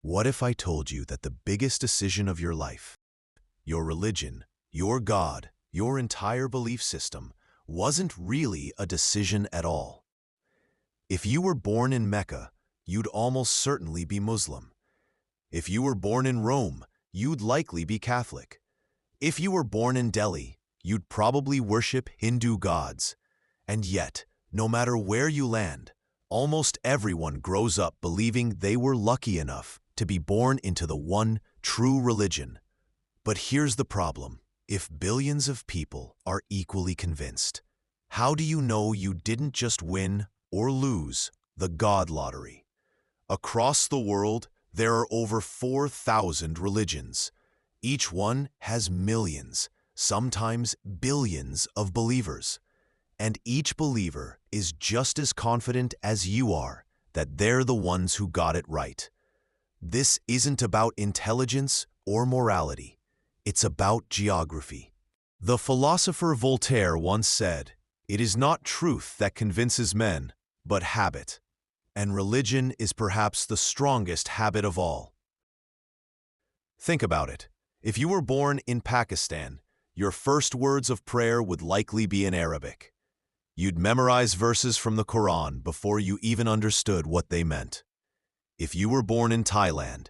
What if I told you that the biggest decision of your life, your religion, your God, your entire belief system, wasn't really a decision at all? If you were born in Mecca, you'd almost certainly be Muslim. If you were born in Rome, you'd likely be Catholic. If you were born in Delhi, you'd probably worship Hindu gods. And yet, no matter where you land, almost everyone grows up believing they were lucky enough to be born into the one true religion. But here's the problem. If billions of people are equally convinced, how do you know you didn't just win or lose the God lottery? Across the world, there are over 4,000 religions. Each one has millions, sometimes billions of believers. And each believer is just as confident as you are that they're the ones who got it right. This isn't about intelligence or morality. It's about geography. The philosopher Voltaire once said, "It is not truth that convinces men, but habit." And religion is perhaps the strongest habit of all. Think about it. If you were born in Pakistan, your first words of prayer would likely be in Arabic. You'd memorize verses from the Quran before you even understood what they meant. If you were born in Thailand,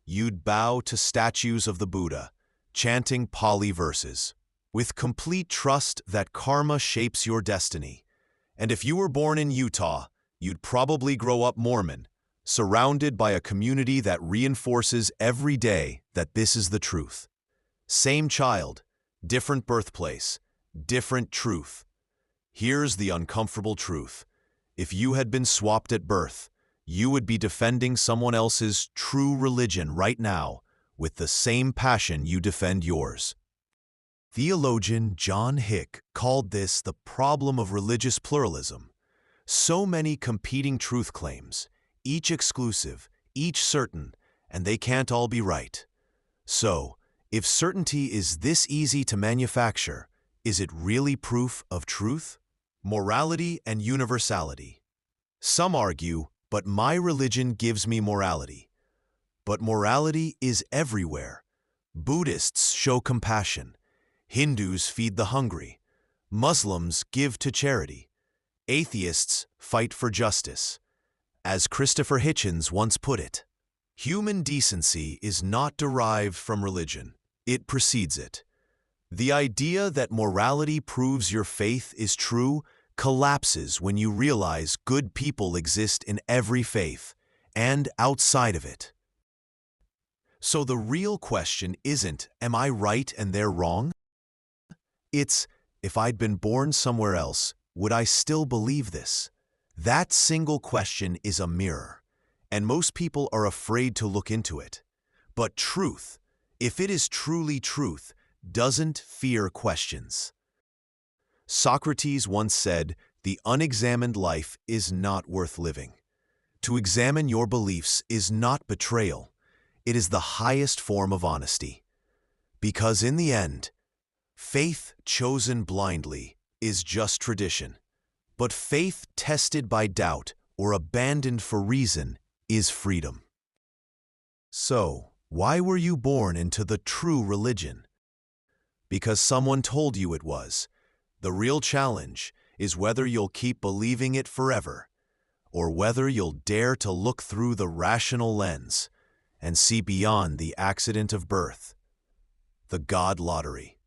you'd bow to statues of the Buddha, chanting Pali verses, with complete trust that karma shapes your destiny. And if you were born in Utah, you'd probably grow up Mormon, surrounded by a community that reinforces every day that this is the truth. Same child, different birthplace, different truth. Here's the uncomfortable truth. If you had been swapped at birth, you would be defending someone else's true religion right now with the same passion you defend yours. Theologian John Hick called this the problem of religious pluralism. So many competing truth claims, each exclusive, each certain, and they can't all be right. So, if certainty is this easy to manufacture, is it really proof of truth? Morality and universality. Some argue, but my religion gives me morality. But morality is everywhere. Buddhists show compassion. Hindus feed the hungry. Muslims give to charity. Atheists fight for justice. As Christopher Hitchens once put it, human decency is not derived from religion. It precedes it. The idea that morality proves your faith is true collapses when you realize good people exist in every faith and outside of it. So the real question isn't, am I right and they're wrong? It's, if I'd been born somewhere else, would I still believe this? That single question is a mirror, and most people are afraid to look into it. But truth, if it is truly truth, doesn't fear questions. Socrates once said, "The unexamined life is not worth living." To examine your beliefs is not betrayal. It is the highest form of honesty. Because in the end, faith chosen blindly is just tradition. But faith tested by doubt or abandoned for reason is freedom. So, why were you born into the true religion? Because someone told you it was. The real challenge is whether you'll keep believing it forever, or whether you'll dare to look through the rational lens and see beyond the accident of birth, the God lottery.